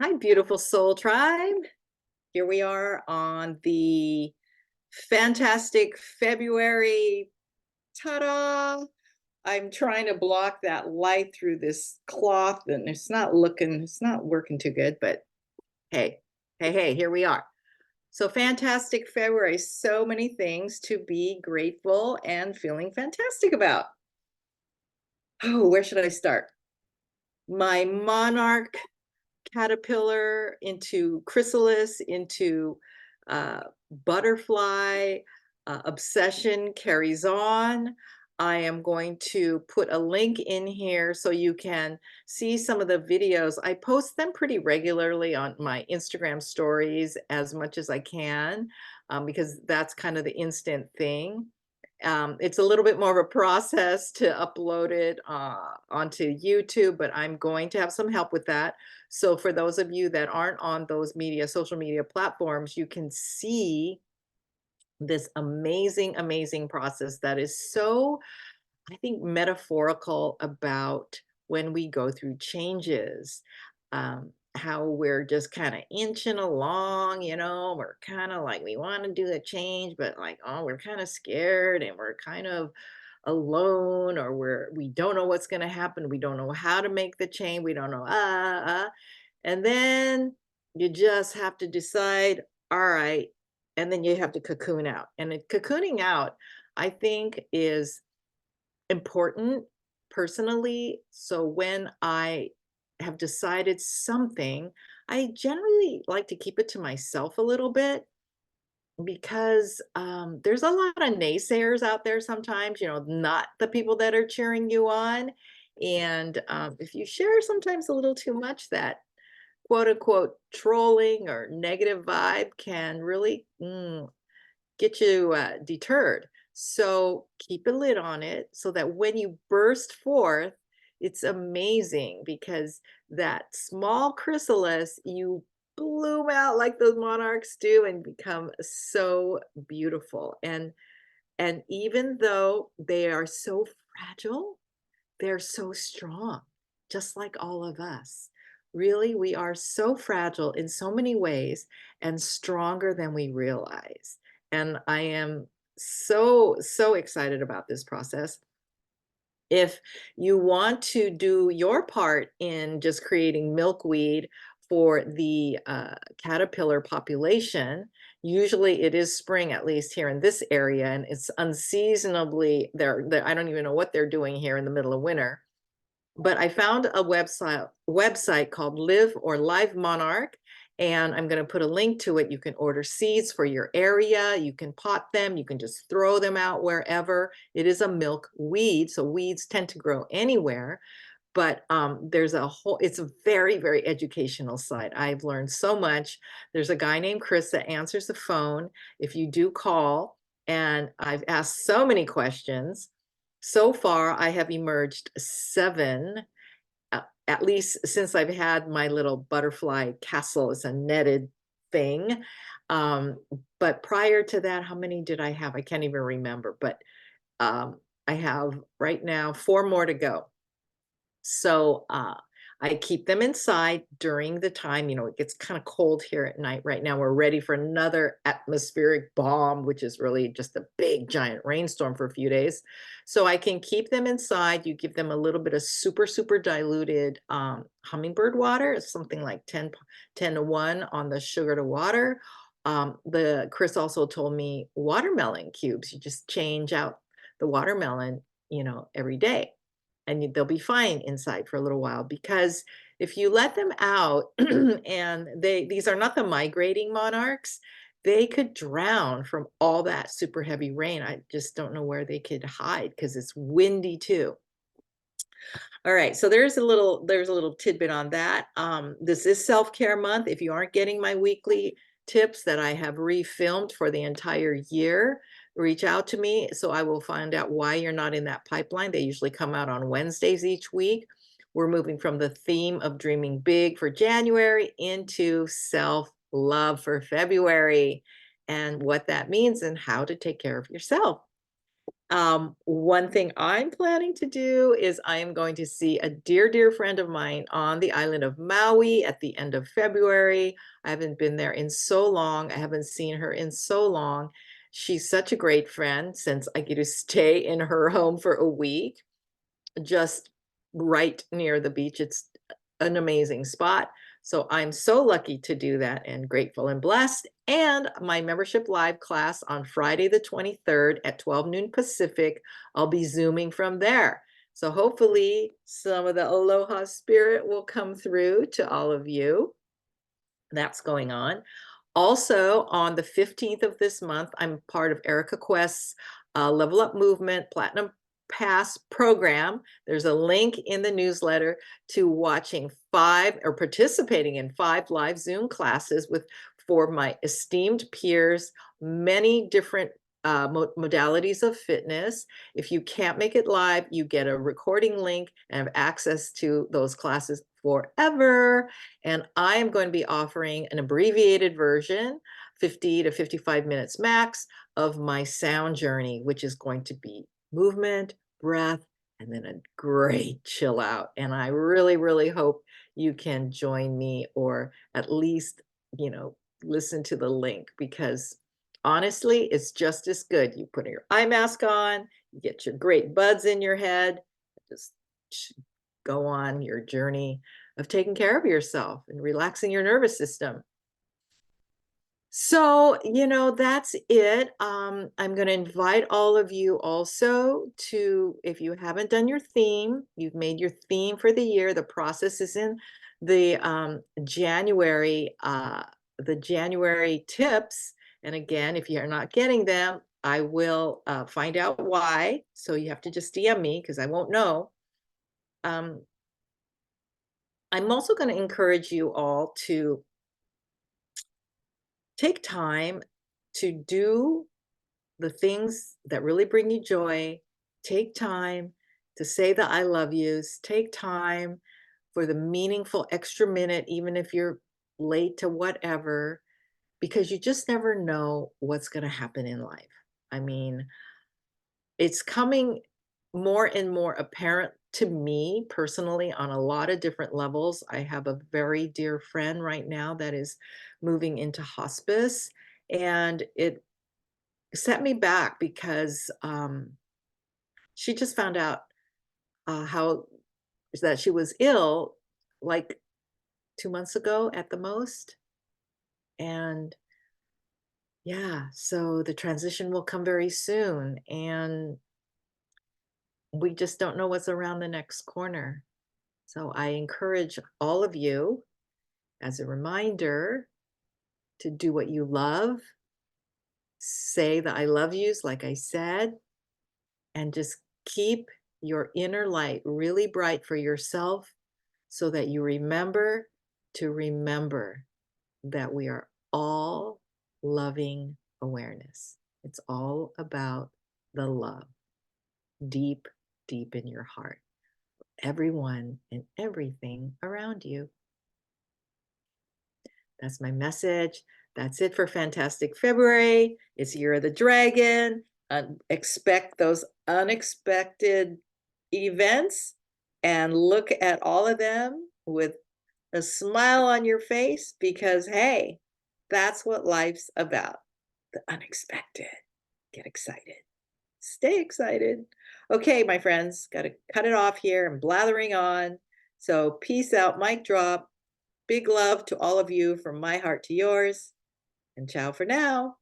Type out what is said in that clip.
Hi, beautiful soul tribe. Here we are on the fantastic February. Ta-da! I'm trying to block that light through this cloth and it's not working too good, but hey, hey, here we are. So fantastic February. So many things to be grateful and feeling fantastic about. Oh, where should I start? My monarch caterpillar into chrysalis into uh, butterfly. Obsession carries on. I am going to put a link in here so you can see some of the videos. I post them pretty regularly on my Instagram stories as much as I can, because that's kind of the instant thing. It's a little bit more of a process to upload it onto YouTube, but I'm going to have some help with that. So for those of you that aren't on those social media platforms, you can see this amazing, amazing process that is so, I think, metaphorical about when we go through changes. How we're just kind of inching along, we're kind of like we want to do a change, but like, oh, we're kind of scared and we're kind of alone, or we don't know what's going to happen. We don't know how to make the change. We don't know, and then you just have to decide, all right, and then you have to cocoon out. And cocooning out, I think, is important personally. So when I have decided something, I generally like to keep it to myself a little bit because there's a lot of naysayers out there sometimes, not the people that are cheering you on. And if you share sometimes a little too much, that quote unquote trolling or negative vibe can really get you deterred. So keep a lid on it so that when you burst forth, it's amazing because that small chrysalis, you bloom out like those monarchs do and become so beautiful. And even though they are so fragile, they're so strong, just like all of us. Really, we are so fragile in so many ways and stronger than we realize. And I am so, so excited about this process. If you want to do your part in just creating milkweed for the caterpillar population, usually it is spring, at least here in this area, and it's unseasonably there. I don't even know what they're doing here in the middle of winter, but I found a website called Live or Live Monarch, and I'm going to put a link to it. You can order seeds for your area. You can pot them. You can just throw them out wherever. It is a milk weed, so weeds tend to grow anywhere. But it's a very, very educational site. I've learned so much. There's a guy named Chris that answers the phone if you do call, and I've asked so many questions. So far, I have emerged 7, at least since I've had my little butterfly castle. It's a netted thing. Um, but prior to that, how many did I have? I can't even remember. But I have right now 4 more to go. So I keep them inside during the time, it gets kind of cold here at night. Right now, we're ready for another atmospheric bomb, which is really just a big giant rainstorm for a few days. So I can keep them inside. You give them a little bit of super, super diluted hummingbird water. It's something like 10 to 1 on the sugar to water. The Chris also told me watermelon cubes. You just change out the watermelon, every day, and they'll be fine inside for a little while. Because if you let them out and these are not the migrating monarchs, they could drown from all that super heavy rain. I just don't know where they could hide because it's windy too. All right, so there's a little tidbit on that. This is self-care month. If you aren't getting my weekly tips that I have refilmed for the entire year, reach out to me so I will find out why you're not in that pipeline. They usually come out on Wednesdays each week. We're moving from the theme of dreaming big for January into self-love for February, and what that means and how to take care of yourself. One thing I'm planning to do is I am going to see a dear friend of mine on the island of Maui at the end of February. I haven't been there in so long. I haven't seen her in so long. She's such a great friend since I get to stay in her home for a week, just right near the beach. It's an amazing spot. So I'm so lucky to do that and grateful and blessed. And my membership live class on Friday the 23rd at 12 noon Pacific, I'll be Zooming from there. So hopefully some of the aloha spirit will come through to all of you. That's going on. Also, on the 15th of this month, I'm part of Erica Quest's Level Up Movement Platinum Pass program. There's a link in the newsletter to watching 5 or participating in 5 live Zoom classes with for my esteemed peers, many different modalities of fitness. If you can't make it live, you get a recording link and have access to those classes forever. And I am going to be offering an abbreviated version, 50 to 55 minutes max, of my sound journey, which is going to be movement, breath, and then a great chill out. And I really hope you can join me, or at least, listen to the link, because honestly, it's just as good. You put your eye mask on, you get your great buds in your head, just go on your journey of taking care of yourself and relaxing your nervous system. So, that's it. I'm going to invite all of you also to, if you haven't done your theme, you've made your theme for the year. The process is in the January tips. And again, if you're not getting them, I will find out why. So you have to just DM me because I won't know. I'm also going to encourage you all to take time to do the things that really bring you joy. Take time to say the I love yous. Take time for the meaningful extra minute, even if you're late to whatever, because you just never know what's going to happen in life. I mean, it's coming more and more apparent to me personally on a lot of different levels. I have a very dear friend right now that is moving into hospice, and it set me back because she just found out how that she was ill like 2 months ago at the most. And yeah, so the transition will come very soon. And we just don't know what's around the next corner. So I encourage all of you, as a reminder, to do what you love, say the I love yous, like I said, and just keep your inner light really bright for yourself so that you remember to remember that we are all loving awareness. It's all about the love deep in your heart, everyone and everything around you. That's my message. That's it for Fantastic February. It's Year of the Dragon. Expect those unexpected events and look at all of them with a smile on your face, because, hey, that's what life's about. The unexpected. Get excited. Stay excited. Okay, my friends, got to cut it off here. I'm blathering on. So peace out, mic drop. Big love to all of you from my heart to yours. And ciao for now.